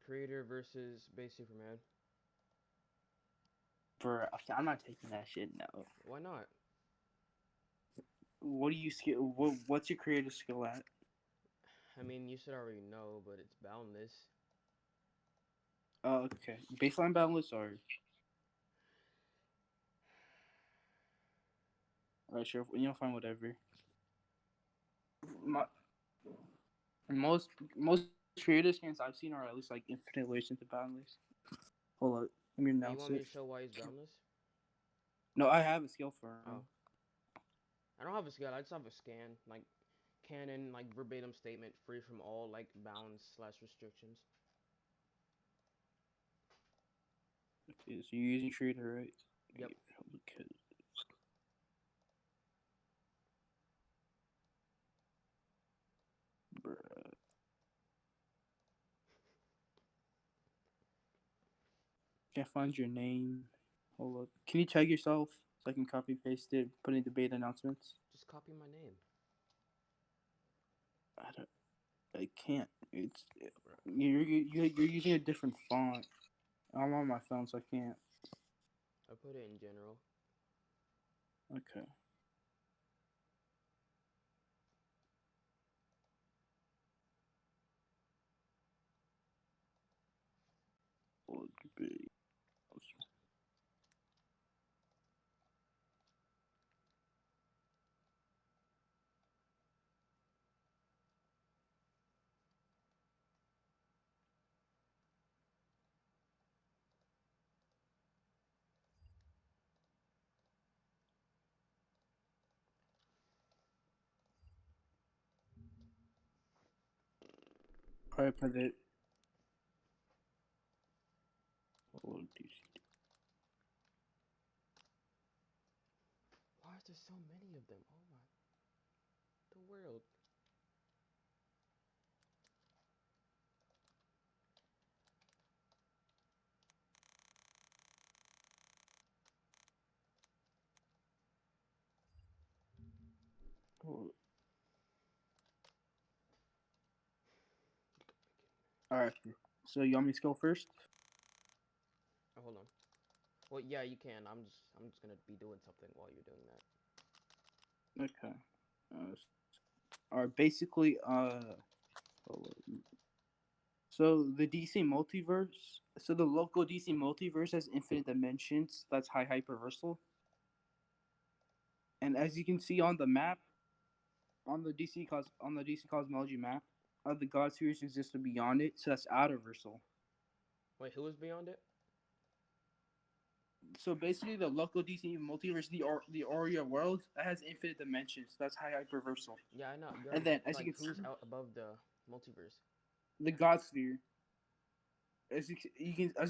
Creator versus Base Superman. Bruh, okay, I'm not taking that shit. No. Why not? What do you skill? What's your creative skill at? I mean, you should already know, but it's boundless. Oh, okay. Baseline balance or alright, sure. You know, fine, whatever. My, most creative skins I've seen are at least like infinite layers into boundless. Hold up, let me Oh, you announce want me it. to show why he's boundless? No, I have a skill for him. Oh, I don't have a skill. I just have a scan, like canon, like verbatim statement, free from all like bounds slash restrictions. Okay, so you're using creator, right? Yep. Okay. Bruh. Can't find your name. Hold up. Can you tag yourself so I can copy paste it, put it in the beta announcements? Just copy my name. I don't. I can't. It's Bruh. you're using a different font. I'm on my phone, so I can't. I put it in general. Okay. Alright, put it. Why is there so many of them? Oh my, the world. Alright. So you want me to go first? Oh, hold on. Well, yeah, you can. I'm just gonna be doing something while you're doing that. Okay. Alright, basically, so the DC multiverse, so the local DC multiverse has infinite dimensions. That's high hyperversal. And as you can see on the map, on the DC cosmology map, the God spheres exist beyond it, so that's outerversal. Wait, who is beyond it? So basically, the local DC multiverse, the Aurea world, that has infinite dimensions. That's high hyperversal. Yeah, I know. And You're then, as you like can see, who's out above the multiverse? the God sphere, as you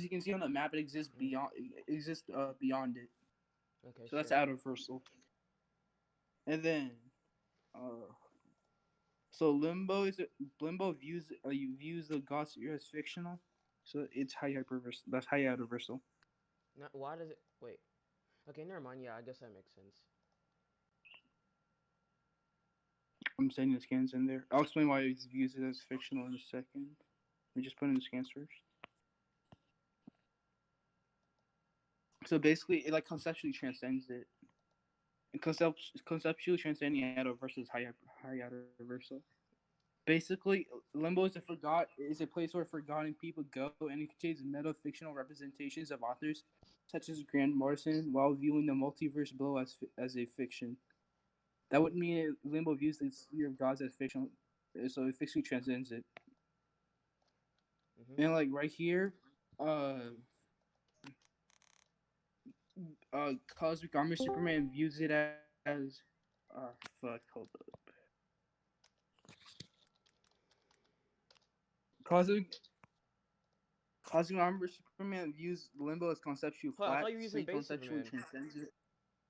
can see on the map, Mm. it exists beyond it. Okay, So that's sure. outerversal. And then, uh, so Limbo views the God sphere as fictional. So it's high hyperversal. That's high outerversal. Not why does it? Wait. Okay, never mind. Yeah, I guess that makes sense. I'm sending the scans in there. I'll explain why it views it as fictional in a second. Let me just put in the scans first. So basically, it like conceptually transcends it. Conceptually transcending outer versus high outer versa. Basically, limbo is a place where forgotten people go, and it contains meta fictional representations of authors such as Grant Morrison, while viewing the multiverse below as a fiction. That would mean limbo views the sphere of gods as fictional, so it fictionally transcends it. Mhm. And like right here, uh, Cosmic Armor Superman views it as, fuck, hold up. Cosmic Cosmic Armor Superman views Limbo as conceptually I thought flat, you were so using he base conceptually Superman. transcends it.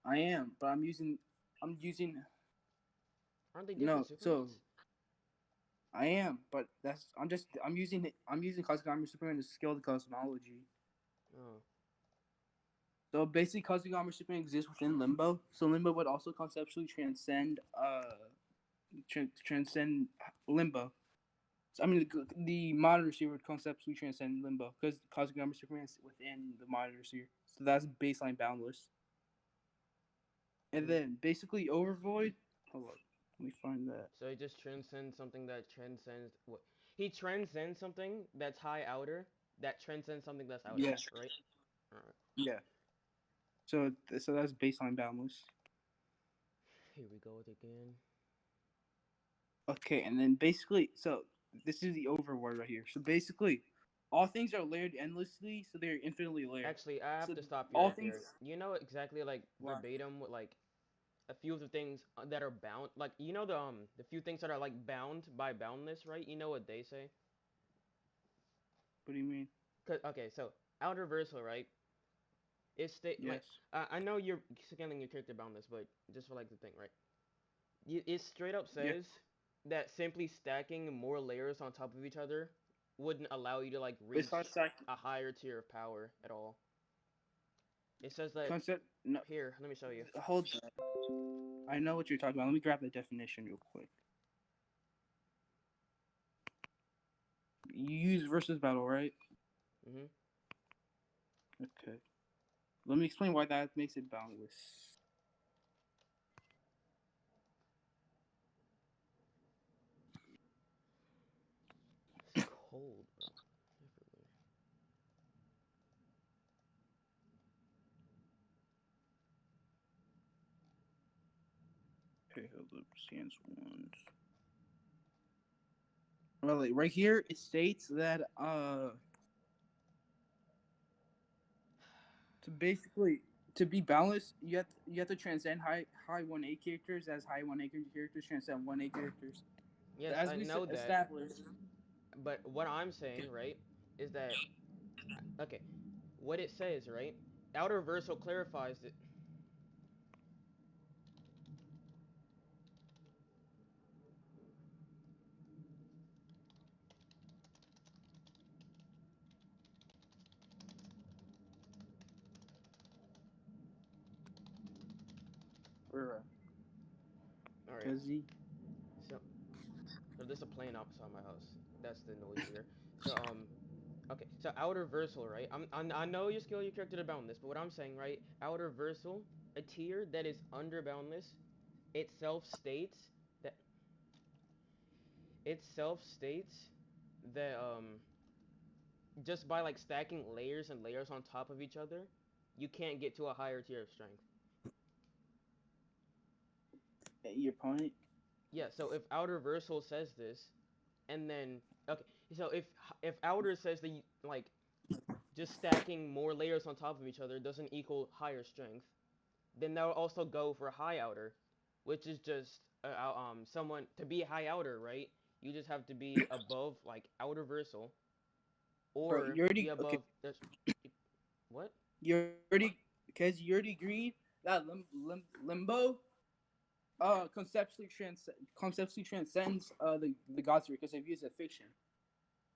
I am, but I'm using Aren't they different no. So Supermans? I am, but I'm using Cosmic Armor Superman to scale the cosmology. Oh. So basically, Cosmic Armor Superman exists within Limbo. So Limbo would also conceptually transcend Limbo. So, I mean, the monitor sphere would conceptually transcend limbo because cosmic number Superman is within the monitor sphere. So that's baseline boundless. And Mhm. then basically overvoid. Hold on, let me find that. So he just transcends something that transcends what he transcends something that's high outer that transcends something that's outer, Yeah, right? All right. yeah. So that's baseline boundless. Here we go with it again. Okay, and then basically, so this is the overword right here. So basically, all things are layered endlessly, so they're infinitely layered. Actually, I have So to stop you all right there. things. You know exactly like Wow. verbatim what like a few of the things that are bound like you know the few things that are like bound by boundness, right? You know what they say? What do you mean? Okay, so outer versal, right? It's like Yes. I know you're scaling your character boundness, but just for like the thing, right? It straight up Yeah. says that simply stacking more layers on top of each other wouldn't allow you to like Baseline reach stack a higher tier of power at all. It says that concept. No, here. Let me show you. hold on. I know what you're talking about. Let me grab the definition real quick. You use versus battle, right? Mhm. Okay. Let me explain why that makes it boundless. It's cold, bro. Everywhere. Okay, hold up. Stance ones. Well, like, right here it states that to basically to be balanced, you have to transcend high 1A characters as high 1A characters transcend 1A characters. Yes, As I we know that, established. but what I'm saying, Okay. right, is that okay, what it says, right? Outer versal clarifies it. Or All right. because he So, so there's a plane outside my house. That's the noise you hear. So okay. So outer versal, right? I know you scale your character to boundless, but what I'm saying, right? Outer versal, a tier that is under boundless, itself states that itself states that just by like stacking layers and layers on top of each other, you can't get to a higher tier of strength. your opponent. Yeah, so if outer versal says this, and then okay, so if outer says that like just stacking more layers on top of each other doesn't equal higher strength, then that would also go for high outer, which is just someone to be high outer, right? You just have to be above like outer versal Bro, or you be already okay. above. There's what? You already because you already agreed that limbo conceptually transcends the God sphere because it views as fiction.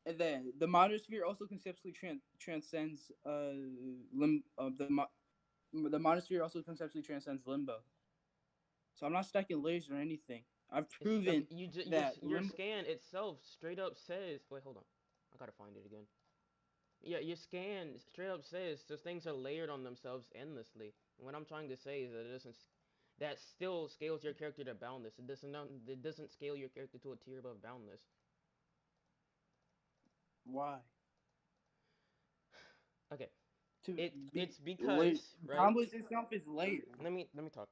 And then the modern sphere also conceptually transcends the modern sphere also conceptually transcends limbo. So I'm not stacking layers or anything. I've It's okay. proven Your that your limbo. scan itself straight up says. Wait, hold on. I gotta find it again. Yeah, your scan straight up says those things are layered on themselves endlessly. And what I'm trying to say is that it doesn't. That still scales your character to boundless. It doesn't scale your character to a tier above boundless. Why? Okay. To be It's because right. boundless itself is layered. Let me talk.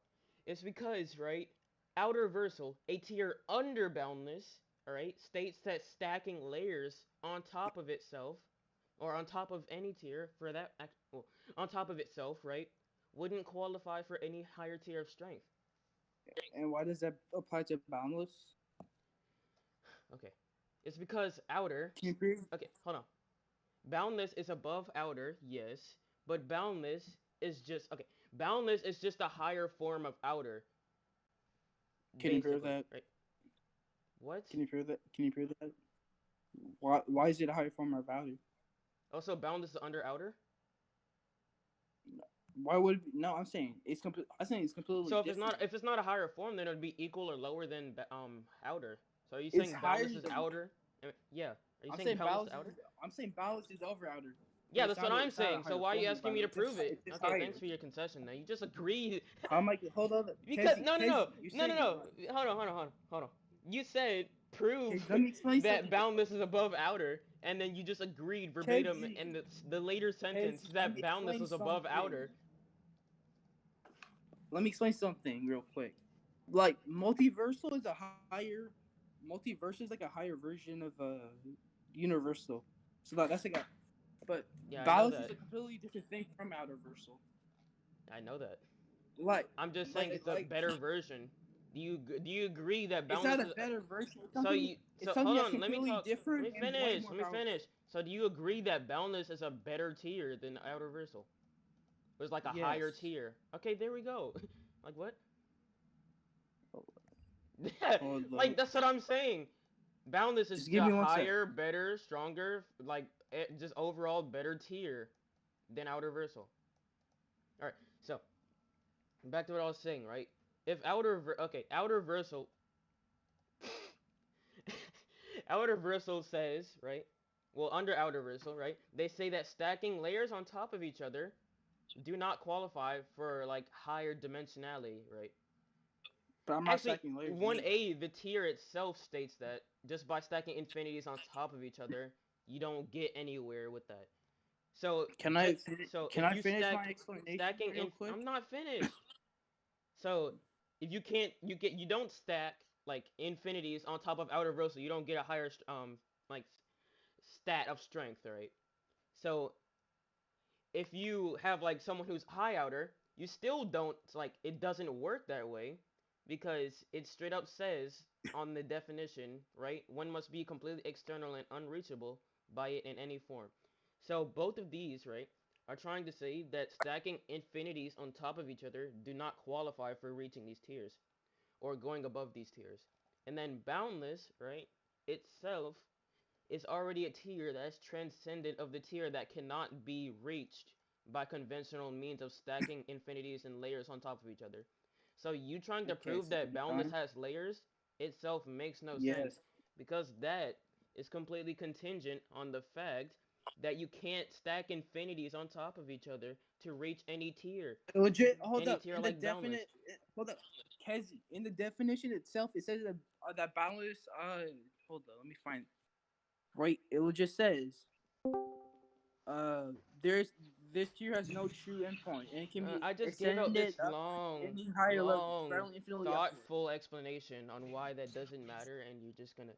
It's because right. Outer versal, a tier under boundless, all right, states that stacking layers on top of itself, or on top of any tier for that, well, on top of itself, right, wouldn't qualify for any higher tier of strength. And why does that apply to boundless? Okay, it's because outer. Can you prove? Okay, hold on. Boundless is above outer, yes, but boundless is just okay. Boundless is just a higher form of outer, Can you prove basically, that? right? What? Can you prove that? Can you prove that? Why is it a higher form of value? Also, boundless is under outer. Why would it be? No? I'm saying it's complete. I'm saying it's completely So different. if it's not a higher form, then it'd be equal or lower than outer. So are you It's saying higher boundless is than outer? Yeah. Are you I'm saying saying boundless balance to outer? is I'm saying balance is over outer. Yeah, Because that's what I'm it's not a saying. So higher why are you form of asking me balance. to prove it? It's just Okay, thanks higher. for your concession. Now you just agreed. How am I? Hold on, Because Kezi, no, no, no, Kezi, you're no, no, saying it no. right. Hold on. You said prove Kezi, let me explain that something. boundless is above outer, and then you just agreed verbatim Kezi, in the later sentence Kezi, let that me boundless explain was above something. outer. Let me explain something real quick. Like multiversal is a higher, multiverse is like a higher version of universal. So that's like a, but Yeah, I know balance is that. a completely different thing from outer versal. I know that. Like, I'm just like, saying it's a like, better version. Do you agree that it's boundless not a is better version. so you It's so something hold that's on, let me completely talk. Let me different and way finish. more Let me powerful. finish. So do you agree that boundless is a better tier than outer versal? It was like a higher Yes. tier. Okay, there we go. Like what? Hold Like up. that's what I'm saying. Boundless is Just give a me one sec. higher, better, stronger, like just overall better tier than outer versal. All right. So back to what I was saying, right? If outer versal outer versal says, right? Well, under outer versal, right? They say that stacking layers on top of each other do not qualify for like higher dimensionality, right? But I'm not Actually, stacking layers either. 1A, the tier itself states that just by stacking infinities on top of each other, you don't get anywhere with that. So, so Can if I you finish my stack explanation stacking real I'm quick? not finished. So, if you can't you don't stack like infinities on top of outer row, so you don't get a higher like stat of strength, right? So, if you have like someone who's high outer, you still don't like it doesn't work that way because it straight up says on the definition, right? One must be completely external and unreachable by it in any form. So both of these, right, are trying to say that stacking infinities on top of each other do not qualify for reaching these tiers or going above these tiers. And then boundless, right, itself is already a tier that's transcendent of the tier that cannot be reached by conventional means of stacking infinities and layers on top of each other. So you trying to Okay, prove so that you boundless done? has layers itself makes no sense Yes. because that is completely contingent on the fact that you can't stack infinities on top of each other to reach Legit. Hold any up. tier In the like boundless. definite. Hold up, Kezi. In the definition itself, it says that balance. Hold up. Let me find. It. Right. It just says. There's this tier has no true endpoint, and it can be I just gave out extended this up to long, any higher level, long, spiraling infinitely upward. thoughtful explanation on why that doesn't matter, and you're just gonna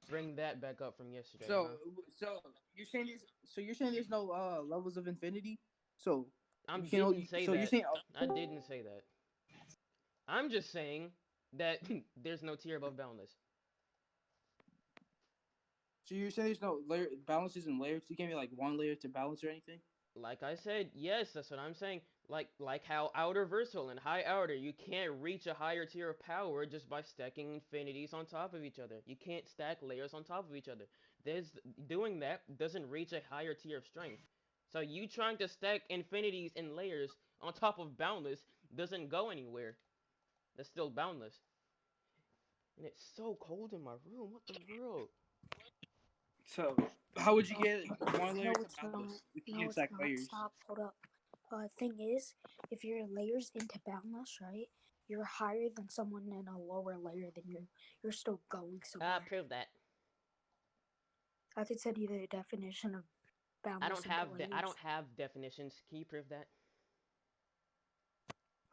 bring that back up from yesterday, So, huh? so you're saying this? So you're saying there's no levels of infinity? So I you can. didn't say So you're that. saying. I didn't say that. I'm just saying that there's no tier above boundless. So you're saying there's no layer balances and layers. You can't be like one layer to balance or anything. Like I said, yes, that's what I'm saying. Like how outer versal and high outer, you can't reach a higher tier of power just by stacking infinities on top of each other. You can't stack layers on top of each other. There's doing that doesn't reach a higher tier of strength. So you trying to stack infinities and layers on top of boundless doesn't go anywhere. That's still boundless. And it's so cold in my room. What the world? So how would you get one layer No, to it's not. boundless if you No, can it's stack not. layers? Stop. Hold up. Thing is, if your layers into boundless, right, you're higher than someone in a lower layer than you. You're still going somewhere. Prove that. I could send you the definition of boundless into I don't layers. have definitions. Can you prove that?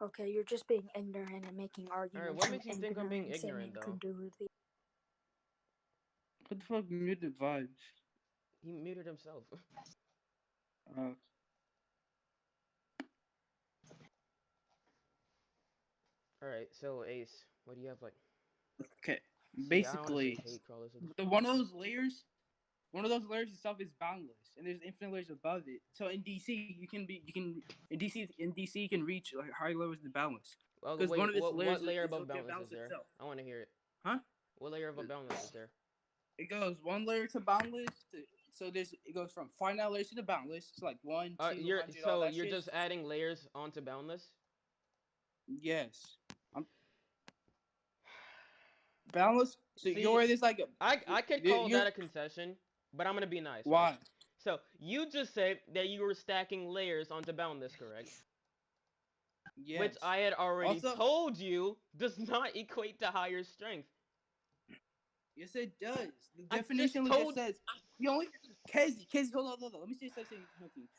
Okay, you're just being ignorant and making All right. arguments What and makes you think I'm being ignorance and ignorant though? incredulity. What the fuck muted vibes? He muted himself. Uh, All right. So Ace, what do you have like? okay. See, I don't want to say Basically, hate crawlers. the one of those layers itself is boundless, and there's infinite layers above it. So in DC, you can in DC you can reach like higher levels than boundless Well, because one wait. of its What layers layer is above okay boundless is balance there? itself. I want to hear it. Huh? What layer above boundless is there? It goes one layer to boundless. So it goes from finite layers to the boundless. It's like one, two, You're hundred, all so that you're shit. just adding layers onto boundless. Yes. I'm Boundless. So See, you're this like I could call that a concession, but I'm gonna be nice, right? why? So you just said that you were stacking layers onto Boundless, correct? Which Yes. I had already Also, told you does not equate to higher strength. yes, it does. The I definition just only just told. says the only Casey, hold on. Let me say something.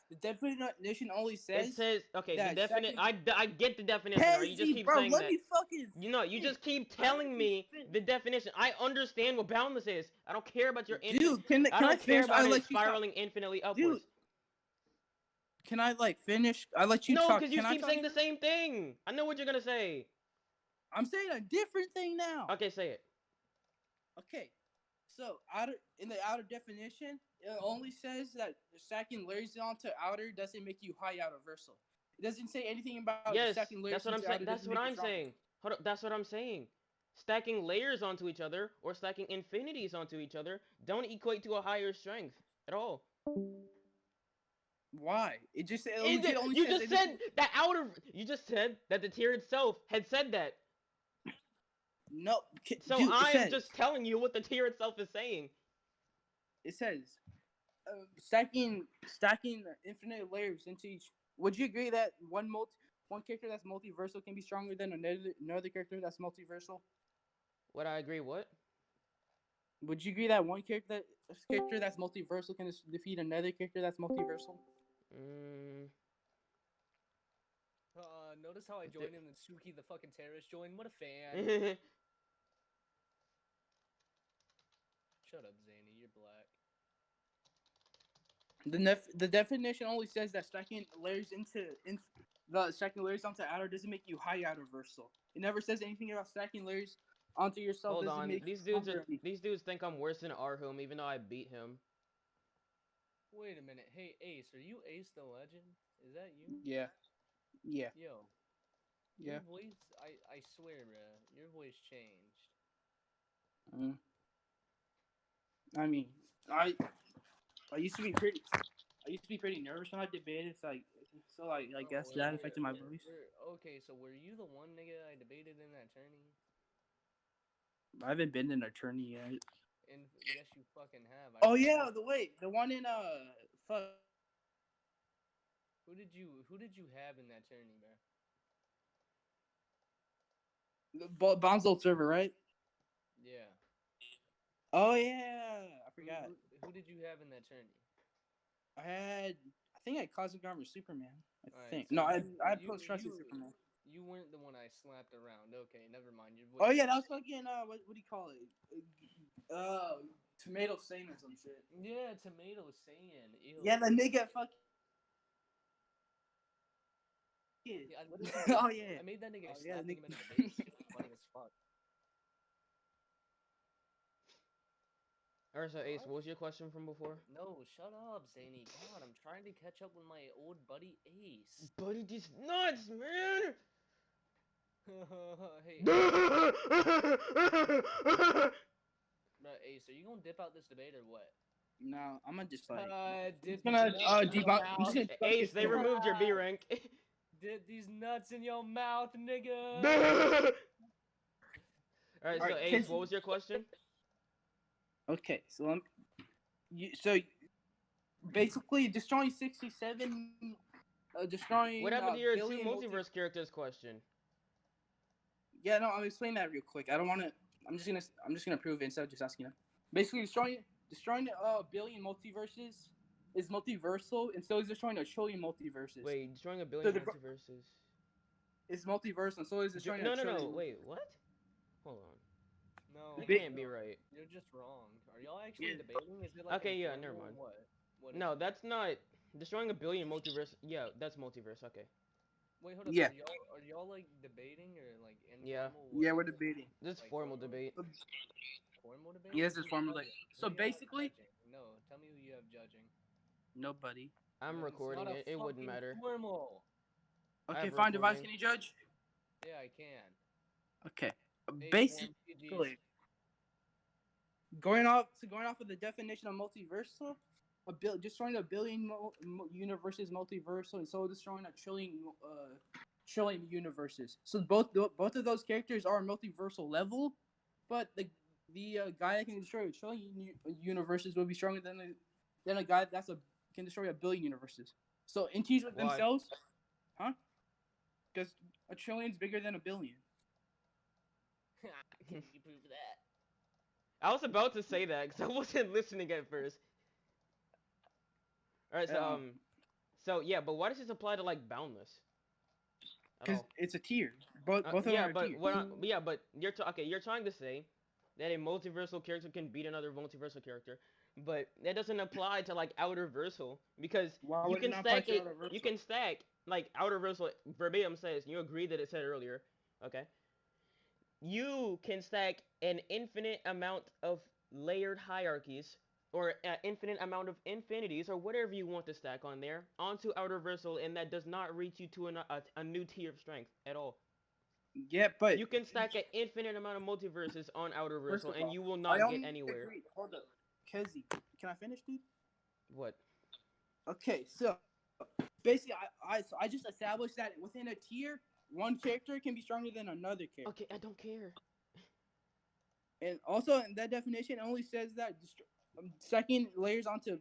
The definition only It says says okay. The that definite. second. I get the definition. Or you just Casey, keep bro, saying let that. me fucking You know, you finish. just keep Let telling me me finish. the definition. I understand what boundless is. I don't care about your infinite. Dude, can I I don't care finish? I about it let you talk. spiraling infinitely Dude, upwards. can I like finish? I let you No, talk. because you Can I keep talk saying the now? same thing. I know what you're gonna say. I'm saying a different thing now. Okay, say it. Okay. So in the outer definition, it only says that stacking layers onto outer doesn't make you high outer versal. It doesn't say anything about Yes, stacking layers that's what I'm into saying. outer That's doesn't what make you I'm stronger. saying. Hold up, that's what I'm saying. Stacking layers onto each other or stacking infinities onto each other don't equate to a higher strength at all. Why? It Is legit it? only You says just anything. said that outer. You just said that the tier itself had said that. No, So dude. It I'm says just telling you what the tier itself is saying. it says stacking infinite layers into each. Would you agree that one character that's multiversal can be stronger than another character that's multiversal? Would I agree? What? Would you agree that character that's multiversal can defeat another character that's multiversal? Mm, Notice how I joined in and Suki the fucking terrorist joined? What a fan. mm. Shut up, Zany. You're black. The definition only says that stacking layers onto outer doesn't make you high outer versal. It never says anything about stacking layers onto yourself Hold doesn't on. make you stronger or anything. These dudes think I'm worse than Arhum, even though I beat him. Wait a minute. Hey, Ace, are you Ace the Legend? Is that you? Yeah, yeah, Yo, yeah. your voice, I swear, bruh, your voice changed. Mm. I mean, I I used to be pretty nervous when I debated. I guess that affected my voice. Okay, so were you the one nigga I debated in that tourney? I haven't been an attorney yet. And yes, you fucking have. Oh yeah, the one in fuck. Who did you have in that tourney, bruh? The Bombs old server, right? Yeah. Oh yeah, I forgot. Who did you have in that tourney? I think I had Cosmic Armor Superman. I Alright, think. so No, I had Post Trusted Superman. You weren't the one I slapped around. Okay, never mind. Your Oh voice. yeah, that was fucking what do you call it? Tomato Stain or some shit. Yeah, tomato sand. Ew. Yeah, the nigga fucking. Yeah, I literally Oh yeah. I made that nigga Oh, yeah, slapping Nick- him in the face. Funny as fuck. Alright, so Ace, What? what was your question from before? No, shut up, Zany. God, I'm trying to catch up with my old buddy Ace. Buddy, these nuts, man! Hey, bruh, Ace, are you gonna dip out this debate or what? No, I'm gonna just like. Dip I'm these gonna nuts in your debunk. I'm just mouth. gonna debunk Ace, this they theory. removed your B rank. Dip these nuts in your mouth, nigga. Alright, so Alright, Ace, Casey- what was your question? Okay, so basically destroying 67, destroying What happened to your two billion multiverse characters question? Yeah, no, I'm explaining that real quick. I don't want to. I'm just gonna prove it instead of just asking him. Basically, destroying billion multiverses is multiversal, and so is destroying a trillion multiverses. Wait, destroying a billion the- multiverses. It's multiversal, and so is destroying No, a no, trillion. no. Wait, what? Hold on. No, That Big- can't be right. You're just wrong. Are y'all actually Yeah. debating? Is it like Okay, yeah, informal never or mind. What? What is No, it? that's not destroying a billion multiverse. Yeah, that's multiverse. Okay. Wait, hold up. Yeah. Are y'all like debating or like Yeah. informal? Yeah, What we're is it? debating. This Like formal formal? debate. Formal debate? Yes, it's Who's formal judging? So Who do y'all have basically, judging? No, tell me who you have judging. nobody. I'm Then recording it's not it. It wouldn't fucking matter. Formal. I Okay, have fine. Device, recording. can you judge? Yeah, I can. Okay. Hey, Basically, form GGs. going off of the definition of multiversal, destroying a billion universes multiversal, and so destroying a trillion universes. So both of those characters are multiversal level, But the guy that can destroy a trillion universes will be stronger than a guy can destroy a billion universes. So entities with Why? themselves, huh? Because a trillion's bigger than a billion. Can you prove that? I was about to say that because I wasn't listening at first. All right, Um, so yeah, but why does this apply to like boundless at because all? it's a tier. Both of them Yeah, are but tiers. yeah, but okay, you're trying to say that a multiversal character can beat another multiversal character, but that doesn't apply to like outer versal because Why you would it can not apply stack to it. other You versal? can stack like outer versal verbatim says. You agree that it said earlier, okay? You can stack an infinite amount of layered hierarchies or an infinite amount of infinities or whatever you want to stack on there onto outer versal, and that does not reach you to a new tier of strength at all. Yeah, but You can stack an infinite amount of multiverses on outer first versal, of and all, you will I not get only anywhere. agree. Hold up, Kezi, can I finish, dude? What? Okay, so basically, I just established that within a tier, one character can be stronger than another character. Okay, I don't care. And also, in that definition, it only says that stacking layers onto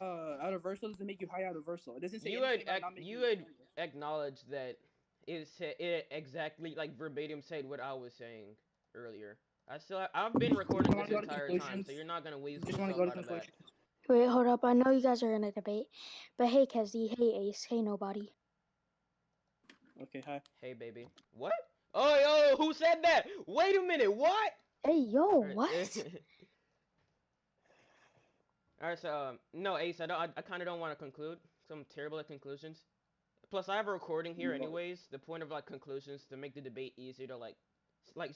outer versal doesn't make you high outer versal. It doesn't say anything about not making You you had stronger. acknowledged that it exactly like verbatim said what I was saying earlier. I've been You just recording want this to go to entire time, so conclusions. you're not gonna You weasel just want to yourself go to out of that. conclusions. Wait, hold up. I know you guys are in a debate, but hey, Kezi, hey, Ace, hey, nobody. Okay, hi. Hey, baby. What? Oh, yo, who said that? Wait a minute. What? Hey, yo, All right. what? All right. So, no, Ace. I kind of don't want to conclude. So I'm terrible at conclusions. Plus, I have a recording here, anyways. The point of like conclusions to make the debate easier to like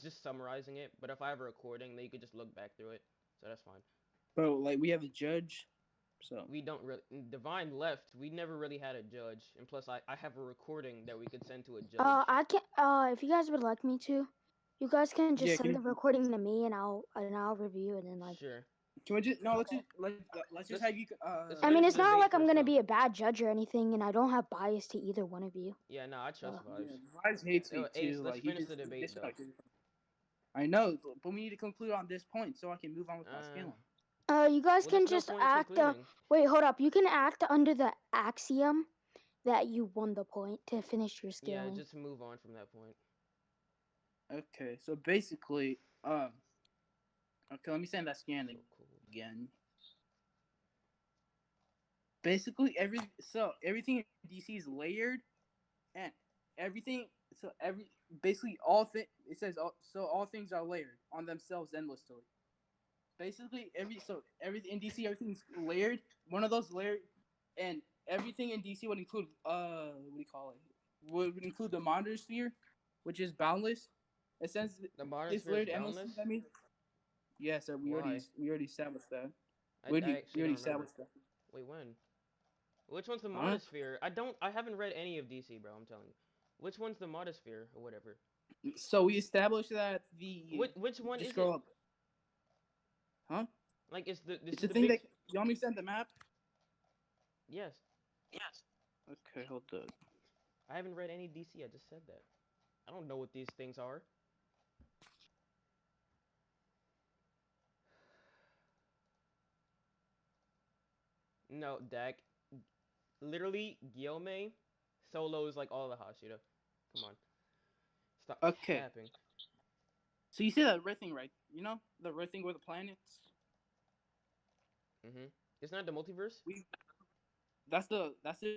just summarizing it. But if I have a recording, then you could just look back through it. So that's fine. Bro, like we have a judge, so We don't really. Divine left. We never really had a judge, and plus, I have a recording that we could send to a judge. I can. If you guys would like me to, you guys can just yeah. send the recording to me, and I'll review it and like. Sure. Can we just no? Let's just Let's have you. let's I finish mean, the it's not debate like I'm first, gonna though. be a bad judge or anything, and I don't have bias to either one of you. Yeah, no, I trust So. vibes. Yeah, Vibes hates me Ace, too. let's Like he finish just the debate, though. I know, but we need to conclude on this point so I can move on with my Uh, scaling. You guys well, can there's no just point in act. concluding. Wait, hold up. You can act under the axiom that you won the point to finish your Yeah, scaling. just move on from that point. Okay, so basically, okay, let me send that scan So cool. again. Basically, everything in DC is layered, and everything every basically it says all things are layered on themselves endlessly. Basically, everything in DC, everything's layered. One of those layered, and everything in DC would include what do you call it? Would include the monitor sphere, which is boundless. It says The modern it's sphere is layered endlessly. boundless? That means yes, sir. Why? We already established that. I We actually already don't remember. established that. Wait, when? Which one's the Huh? monosphere? I haven't read any of DC, bro, I'm telling you. Which one's the monosphere or whatever? So we established that the Which one just is it? scroll up. Huh? Like, is this It's is the the thing big... that you want me to send the map? Yes. Okay, hold up. I haven't read any DC, I just said that. I don't know what these things are. No, Dak. Literally, Guillaume solos like all the Hashira. Come on. Stop Okay. capping. So you see that red thing, right? You know the red thing with the planets. Mm-hmm. Isn't that the multiverse? That's the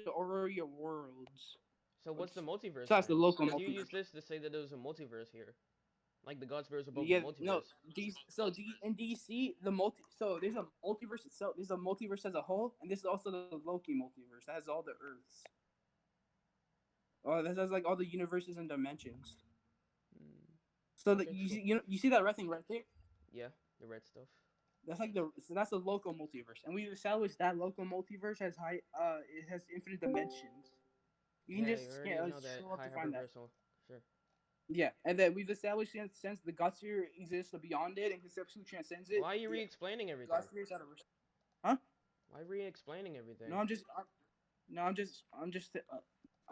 Aurora worlds. So what's the multiverse So that's the then? local Because you use multiverse. this to say that there's a multiverse here. Like the Godspheres are both a Yeah, no. multiverse. In DC, there's a multiverse itself. There's a multiverse as a whole, and this is also the Loki multiverse that has all the Earths. Oh, that has like all the universes and dimensions. Mm. So Okay, cool. you see that red thing right there? Yeah, the red stuff. That's the local multiverse, and we've established that local multiverse has it has infinite dimensions. You can Yeah, you just already know that scroll up high to find that. hyperversal. Sure. Yeah, and then we've established since the God sphere exists beyond it and conceptually transcends it. Why are you The re-explaining everything? God sphere is out of huh? Why re-explaining everything? No, I'm just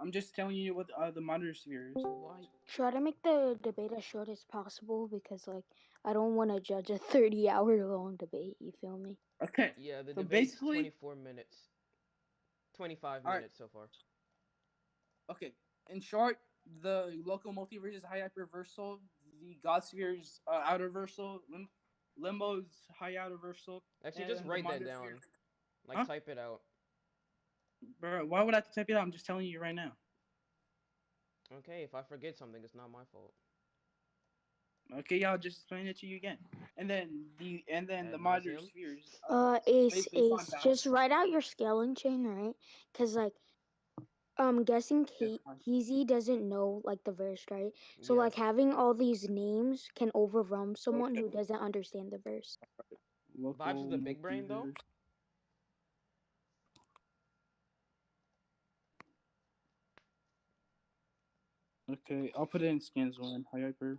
I'm just telling you what the monitor sphere is. Why? Try to make the debate as short as possible because, like, I don't want to judge a 30-hour long debate. You feel me? Okay. Yeah, the So debate's basically, 24 minutes. 25 all right. minutes so far. Okay. In short, the local multiverse is high hyperversal. The God sphere is outer versal. Limbo's high outer versal, Actually, and just then the write that monitor sphere. down. Like, Huh? type it out. Bro, why would I have to type it out? I'm just telling you right now. Okay, if I forget something, it's not my fault. Okay, y'all just explain it to you again. And then the Ad monitor nauseum. spheres Ace, based on Ace, just balance. write out your scaling chain, right? Because, like, I'm guessing Yes, fine. Keezy doesn't know, like, the verse, right? So, Yeah. like, having all these names can overwhelm someone Okay. who doesn't understand the verse. Vibes with Local the big brain, though? multiverse. Okay, I'll put it in scans one. Hyper.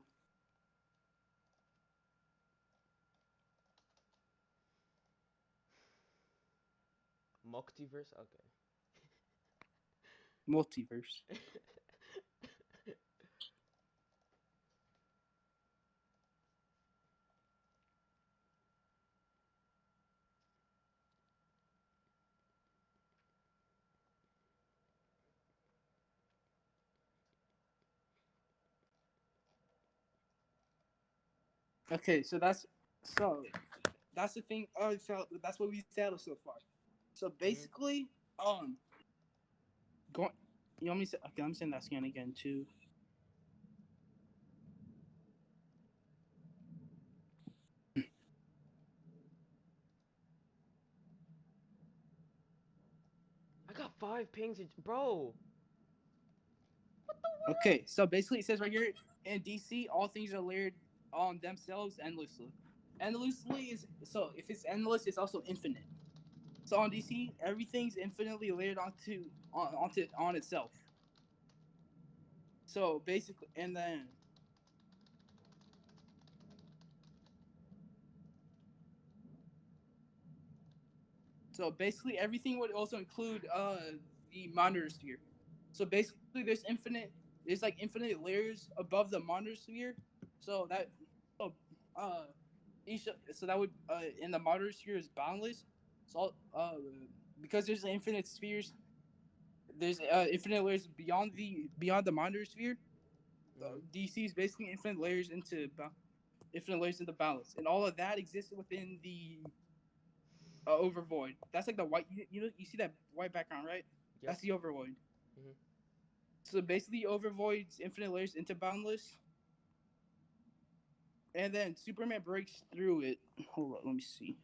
Multiverse? Okay. Multiverse. Okay, that's the thing. So that's what we settled so far. So Mhm. basically, going. You want me to say? Okay, I'm saying that scan again too. I got 5 pings, bro. What the Okay, so basically it says right here in DC, all things are layered on themselves endlessly. Endlessly is so if it's endless, it's also infinite. So on DC, everything's infinitely layered on itself. So basically, and then so basically everything would also include the monitor sphere. So basically, there's like infinite layers above the monitor sphere. So that so uh each so that would in the monitor sphere is boundless. So because there's infinite spheres, there's infinite layers beyond the monitor sphere. Mhm. DC is basically infinite layers into balance, and all of that exists within the overvoid. That's like the white. You see that white background, right? Yep. That's the overvoid. Mhm. So basically, overvoid's infinite layers into boundless, and then Superman breaks through it. Hold on, let me see.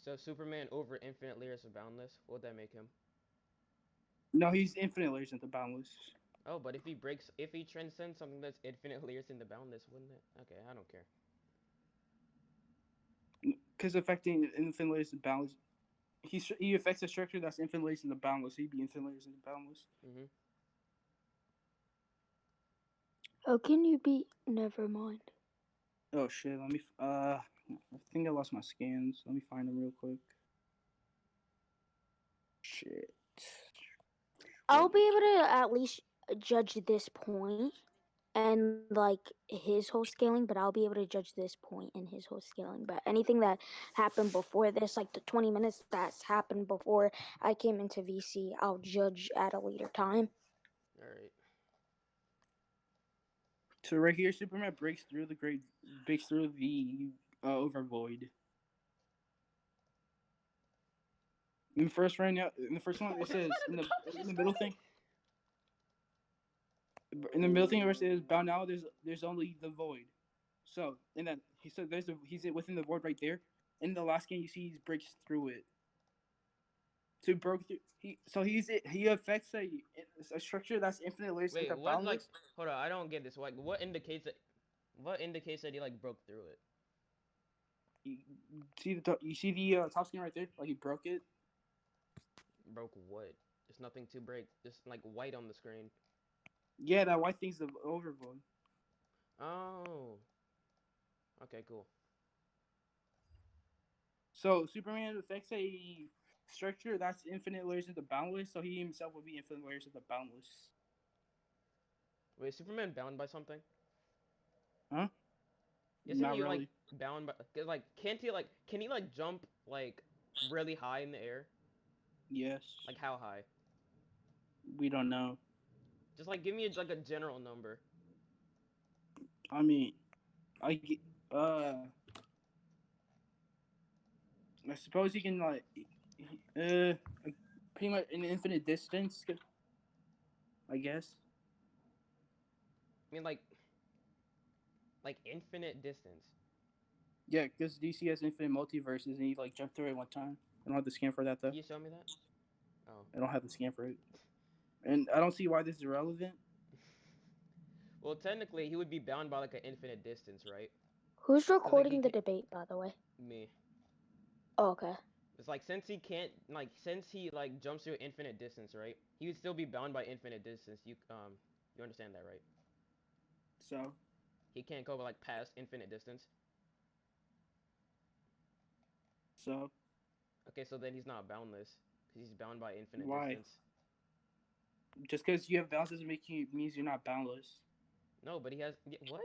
So Superman over infinite layers of boundless. What would that make him? No, he's infinite layers into boundless. Oh, but if he transcends something that's infinite layers into boundless, wouldn't it? Okay, I don't care. Because affecting infinite layers into boundless, he affects a structure that's infinite layers into boundless. So he'd be infinite layers into boundless. Mhm. How can you be? Never mind. Oh shit! Let me. I think I lost my scans. Let me find them real quick. Shit. I'll be able to at least judge this point and like his whole scaling, but I'll be able to judge this point and his whole scaling. But anything that happened before this, like the 20 minutes that's happened before I came into VC, I'll judge at a later time. All right. So right here, Superman breaks through the overvoid. In the first one, it What says did the in the competition middle say? thing, in the middle thing where it says bound now, there's only the void. So and then he's within the void right there. In the last game, you see he breaks through it. So he broke through. He affects a structure that's infinite layers Wait, into what like? boundless. Hold on, I don't get this. Like, what indicates that? What indicates that he like broke through it? You see the top skin right there? Like he broke it. Broke what? There's nothing to break. Just like white on the screen. Yeah, that white thing's the overvoid. Oh. Okay, cool. So Superman affects a structure, that's infinite layers of the boundless. So he himself would be infinite layers of the boundless. Wait, is Superman bound by something? Huh? Isn't Not he like really. bound by 'cause, like can't he like can he like jump like really high in the air? Yes. Like how high? We don't know. Just like give me like a general number. I mean, I ge- uh, I suppose he can like, pretty much an infinite distance. I guess. I mean like infinite distance. Yeah, because DC has infinite multiverses, and he like jumped through it one time. I don't have the scan for that though. Can you show me that? Oh. I don't have the scan for it, and I don't see why this is relevant. Well, technically he would be bound by like an infinite distance, right? Who's 'Cause, like, recording the debate, by the way? me. Oh, okay. It's like since he can't like since he like jumps to infinite distance, right? He would still be bound by infinite distance. You understand that, right? So, He can't go like past infinite distance. so Okay, so then he's not boundless because he's bound by infinite why? distance. Just because you have balance doesn't make you means you're not boundless. No, but he has what?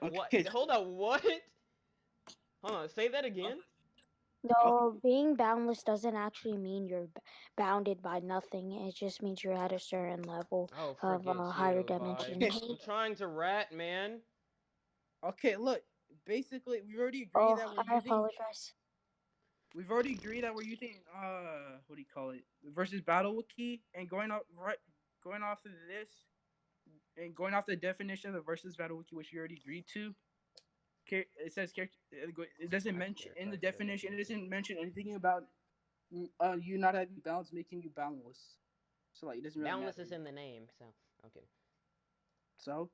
What? Okay. Hold on, what? Hold on, say that again. No, being boundless doesn't actually mean you're bounded by nothing. It just means you're at a certain level Oh, of forget higher you, vibes. dimensions. I'm trying to rat, man. Okay, look. Basically, we already agreed Oh, that we're I using. apologize. We've already agreed that we're using what do you call it? Versus battle wiki, and going off of this, and going off the definition of the versus battle wiki, which we already agreed to. It says character. It doesn't mention in the definition. It doesn't mention anything about you not having balance making you boundless. So like, it doesn't really Boundless matter. is in the name, so okay. So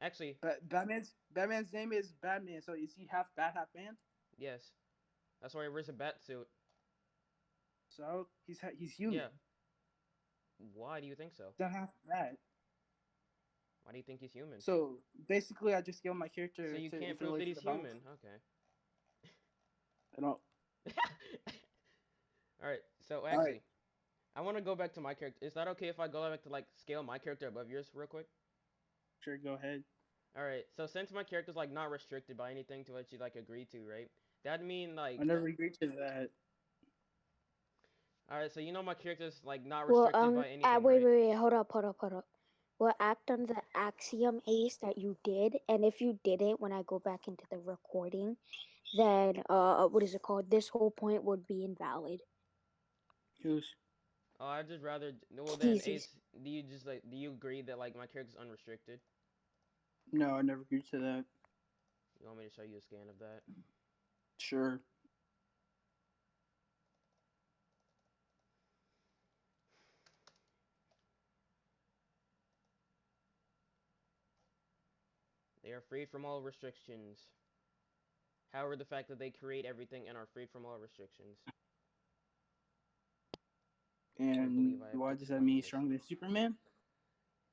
Actually, Batman's name is Batman. So is he half bat, half man? yes. That's why he wears a bat suit. So he's human. Yeah. Why do you think so? He's not half bat. Why do you think he's human? So basically, I just scaled my character So you to can't infinite prove that layers he's of the bounce. human. Okay. I don't. Alright, so All actually, right, I want to go back to my character. Is that okay if I go back to like scale my character above yours real quick? sure, go ahead. Alright, so since my character's like not restricted by anything to what you like agree to, right? That'd mean like I never agreed to that. alright, so you know my character's like not Well, restricted by anything, wait, right? hold up. We'll act on the axiom ace that you did, and if you didn't, when I go back into the recording, then what is it called? This whole point would be invalid. Who's Oh, I'd just rather well then Easy. Ace, do you agree that like my character's unrestricted? no? I never agreed to that. You want me to show you a scan of that? Sure. They are free from all restrictions. However, the fact that they create everything and are free from all restrictions. And Believe I have why to does that mean he's stop this. stronger than Superman?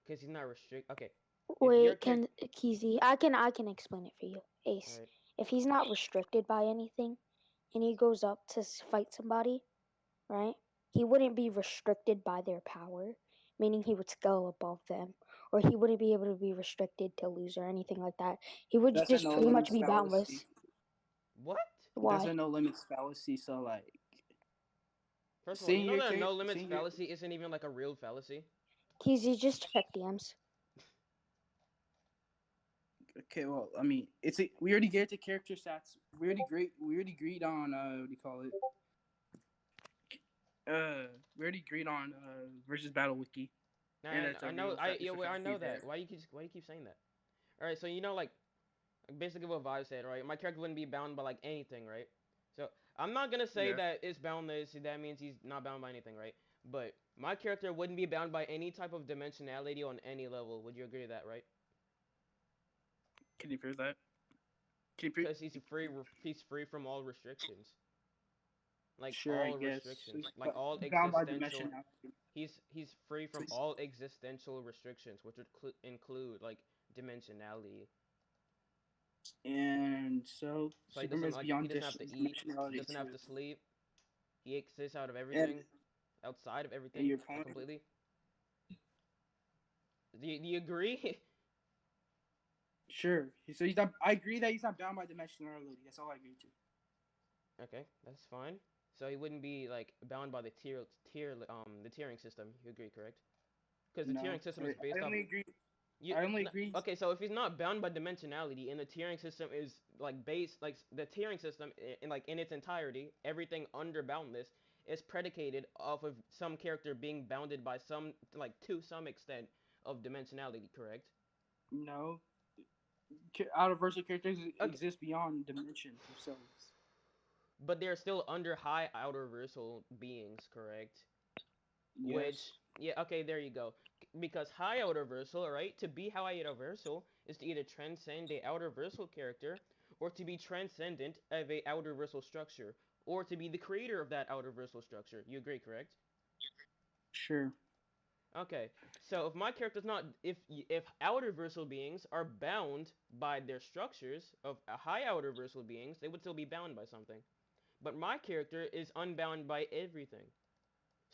Because he's not restricted. Okay. Wait, can Keezy? I can explain it for you, Ace. Alright. If he's not restricted by anything, and he goes up to fight somebody, right? He wouldn't be restricted by their power, meaning he would scale above them, or he wouldn't be able to be restricted to lose or anything like that. He would That's a just no pretty much limits be boundless. fallacy. What? That's Why? a no limits fallacy. So like, First of all, you seeing know your that a no character, limits seeing your fallacy isn't even like a real fallacy? Keezy, just check DMs. okay, well, I mean, we already get to character stats. We already agreed on what do you call it? We already agreed on versus battle wiki, and that's a real fact. I know that. Why do you keep saying that? Alright, so you know like basically what Vibe said, right? My character wouldn't be bound by like anything, right? So I'm not gonna say Yeah. that it's boundless. That means he's not bound by anything, right? But my character wouldn't be bound by any type of dimensionality on any level. Would you agree to that, right? Can you prove that? Can you prove? Because he's free from all restrictions. Like Sure, I all guess. restrictions, like all Bound by existential. dimensionality. He's free from all existential restrictions, which would include like dimensionality. And so So he Superman doesn't is he beyond doesn't have to eat, he dimensionality doesn't have too. to sleep. He exists out of And everything, outside of and everything, your point, completely. Do you agree? sure. So he's not. I agree that he's not bound by dimensionality. That's all I agree to. Okay, that's fine. So he wouldn't be like bound by the the tiering system. You agree, correct? Because the No, tiering system is I based off only agree. you. I only agree. Okay, so if he's not bound by dimensionality, and the tiering system is like based like the tiering system in its entirety, everything under boundless is predicated off of some character being bounded by some like to some extent of dimensionality, correct? No, outer versa characters Okay, exist beyond dimensions themselves. but they're still under high outer versal beings, correct? Yes, Which, yeah, okay, there you go. Because high outer versal, right? To be high outer versal is to either transcend a outer versal character, or to be transcendent of a outer versal structure, or to be the creator of that outer versal structure. You agree, correct? sure. Okay, so if my character's not, if outer versal beings are bound by their structures of a high outer versal beings, they would still be bound by something. But my character is unbound by everything.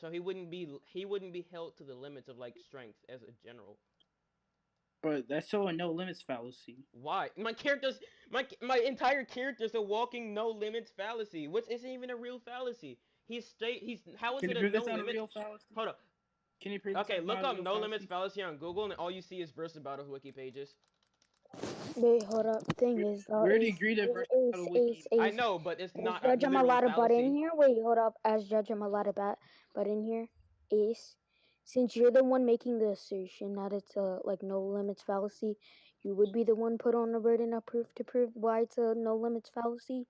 So he wouldn't be held to the limits of like strength as a general. But that's still a no limits fallacy. Why? My entire character's a walking no limits fallacy, which isn't even a real fallacy. He's how is Can it you a prove no that's not a limits? real fallacy? Hold up. Can you prove that's Okay, look not a up real no limits fallacy? fallacy on Google, and all you see is versus battle wiki pages. Wait, hold up. Thing is, We already Ace, agreed that versus Ace, battle Ace, wiki. I Ace. know, but it's As not a Judge, I'm literal allowed to butt in fallacy. here. Wait, hold up. As Judge, I'm allowed to butt in here. Ace, since you're the one making the assertion that it's a like no limits fallacy, you would be the one put on the burden of proof to prove why it's a no limits fallacy.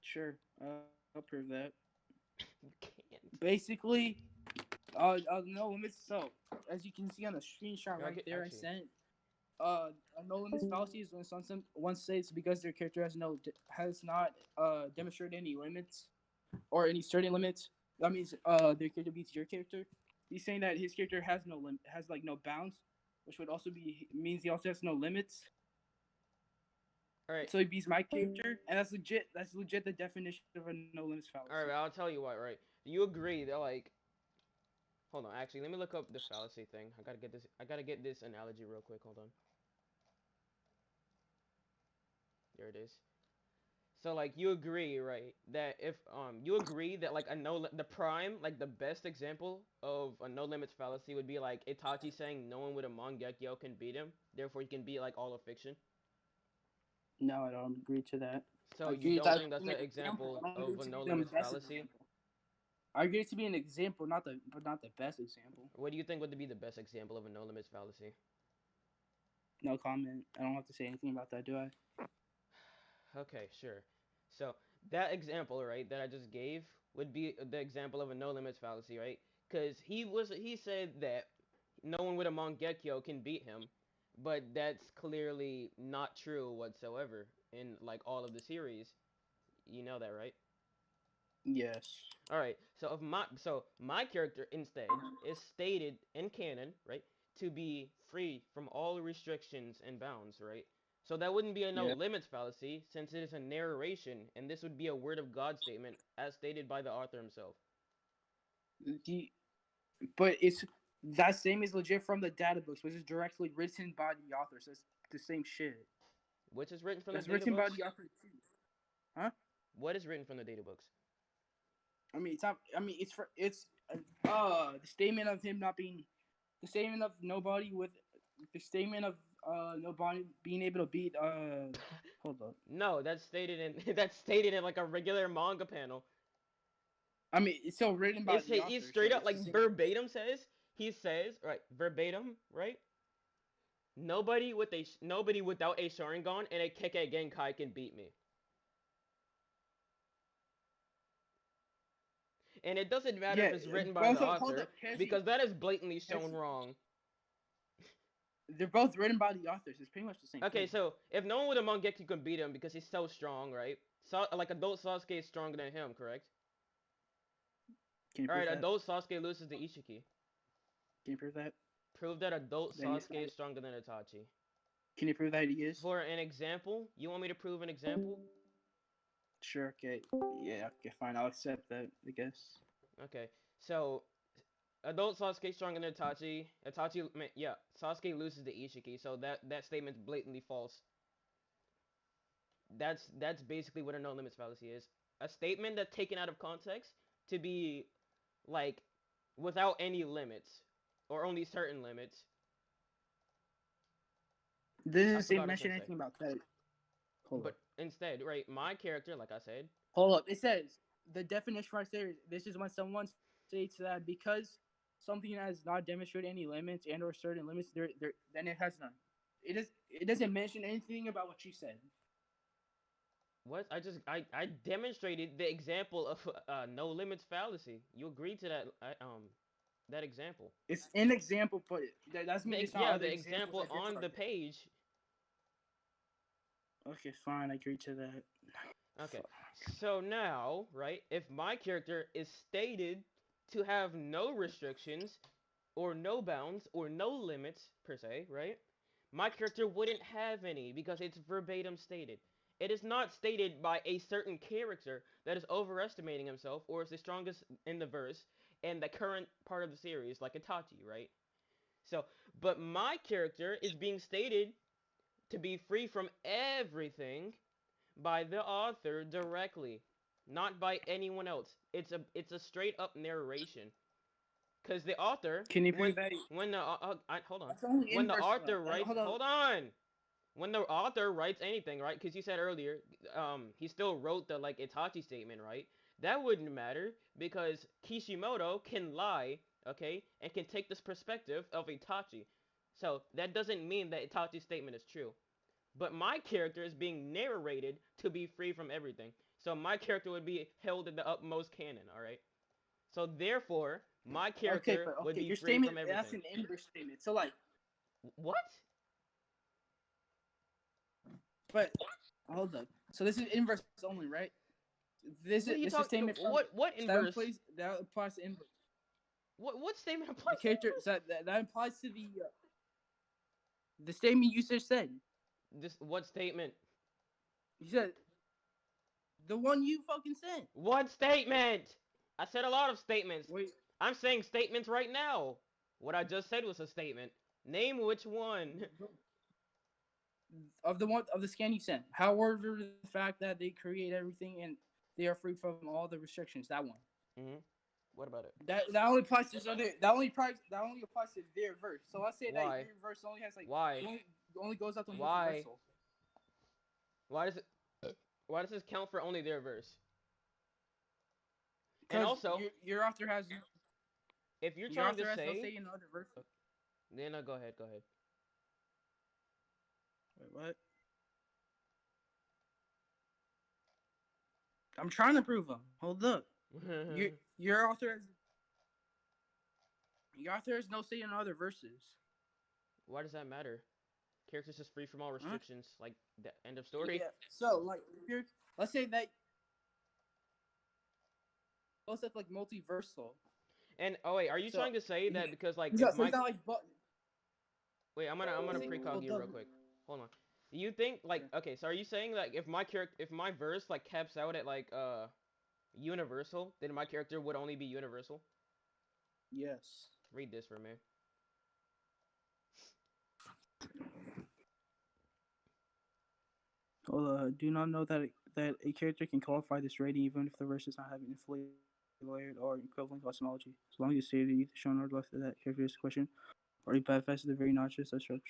Sure, I'll prove that. You can't. Basically, no limits. So, as you can see on the screenshot right Okay, there, I actually, sent. A no limits fallacy is when someone one states because their character has not demonstrated any limits or any certain limits. That means their character beats your character. He's saying that his character has has like no bounds, which would also be means he also has no limits. all right, So he beats my character, and that's legit. That's legit the definition of a no limits all fallacy. right. I'll tell you what. Right, you agree that like hold on, actually, let me look up the fallacy thing. I gotta get this. I gotta get this analogy real quick. Hold on. There it is. So like you agree, right? That if you agree that like the prime like the best example of a no limits fallacy would be like Itachi saying no one with a Mangekyo can beat him, therefore he can beat like all of fiction. No, I don't agree to that. So I you agree don't that think that's to an be an example. example I don't agree of a to be no the limits best fallacy? example. I agree to be an example, but not the best example. What do you think would be the best example of a no limits fallacy? No comment. I don't have to say anything about that, do I? Okay, sure. So that example, right, that I just gave would be the example of a no limits fallacy, right? Because he said that no one with a Mangekyo can beat him, but that's clearly not true whatsoever in like all of the series. You know that, right? Yes. All right. So my character instead is stated in canon, right, to be free from all restrictions and bounds, right? So that wouldn't be a no Yeah. limits fallacy since it is a narration, and this would be a word of God statement as stated by the author himself. The, but it's that same is legit from the data books, which is directly written by the author. So it's the same shit. Which is written from the That's data written by books? the author too. Huh? What is written from the data books? I mean, it's not. I mean, it's the statement of him not being the statement of nobody with the statement of nobody being able to beat hold up. No, that's stated in that's stated in like a regular manga panel. I mean, it's still written by the He author, so straight up it's the like same. verbatim says he says right verbatim right. Nobody without a Sharingan and a Kekkei Genkai can beat me. And it doesn't matter Yeah, if it's written by the both hold author up, Casey. because that is blatantly shown Casey. wrong. They're both written by the authors. It's pretty much the same Okay, thing. so if no one with a Mangekyo can beat him because he's so strong, right? So like adult Sasuke is stronger than him, correct? Can you All prove right, that? adult Sasuke loses to Ishiki. Can you prove that? Prove that adult Then yes, Sasuke is stronger than Itachi. Can you prove that he is? For an example, you want me to prove an example? Sure. Okay. Yeah. Okay. Fine. I'll accept that. I guess. Okay, so adult Sasuke stronger than Itachi. Yeah, Sasuke loses to Ishiki, so that statement's blatantly false. That's basically what a no limits fallacy is. A statement that's taken out of context to be like without any limits or only certain limits. I Does it forgot what I was mention gonna say. anything about that? Hold up. But instead, right, my character, like I said, Hold up. It says the definition right there. This is when someone states that because something has not demonstrated any limits and or certain limits, there then it has none. It doesn't mention anything about what you said. what I demonstrated the example of no limits fallacy. You agreed to that example. It's an example, but that doesn't mean there's not Yeah, other the examples example that differ on from the it. page. Okay, fine. I agree to that. Okay, so now, right, if my character is stated to have no restrictions or no bounds or no limits per se, right? My character wouldn't have any because it's verbatim stated. It is not stated by a certain character that is overestimating himself or is the strongest in the verse and the current part of the series, like Itachi, right? So, but my character is being stated to be free from everything by the author directly, not by anyone else. It's a straight up narration. Cause the author, Can you prove that? when the hold on, That's only when the inverse. author writes, Hold on. hold on, when the author writes anything, right? Because you said earlier, he still wrote the like Itachi statement, right? That wouldn't matter because Kishimoto can lie, okay, and can take this perspective of Itachi. So that doesn't mean that Itachi's statement is true. But my character is being narrated to be free from everything. So my character would be held in the utmost canon, all right? So therefore, my Okay, character but would okay, be your free statement from that's everything. an inverse statement. So like, What? but hold up. So this is inverse only, right? What are you This is talking? statement from What so that inverse? applies to inverse. What statement The applies to character inverse? so that applies to the statement you just said. This what statement? You said the one you fucking sent. What statement? I said a lot of statements. Wait, I'm saying statements right now. What I just said was a statement. Name which one. of the one of the scan you sent. However, the fact that they create everything and they are free from all the restrictions. That one. Mhm. What about it? That only applies to that only applies to their verse. So let's say that Why? your verse only has like Why? only goes up to Why? multiversal. Why does it? Why does this count for only their verse? And Because also, your author has if you're your trying to author has no say, say in other verses. then go ahead, go ahead. Wait, what? I'm trying to prove them. Hold up. Your your author has your author has no say in other verses. Why does that matter? Characters just free from all Huh? restrictions. Like the end of story. Yeah. So like if you're let's say that goes up like multiversal. And oh wait, are you So trying to say he, that because like he's if not so my he's not like but wait, I'm gonna let's say precog hold you up. real quick. Hold on. You think like Sure. okay, so are you saying like if my verse like caps out at like universal, then my character would only be universal? Yes. Read this for me. Do not know that a character can qualify this rating even if the verse does not have an fully layered or equivalent cosmology, as long as stated either shown or left of that character's question, or he bypasses the very notches that structure.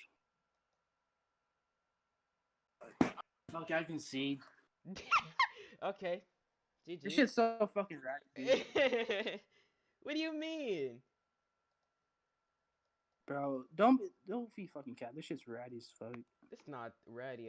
Okay, I can see. Okay. This GG. shit's so fucking rad, dude. What do you mean? Bro. Don't be fucking cat. This shit's rad as fuck. It's not ratty at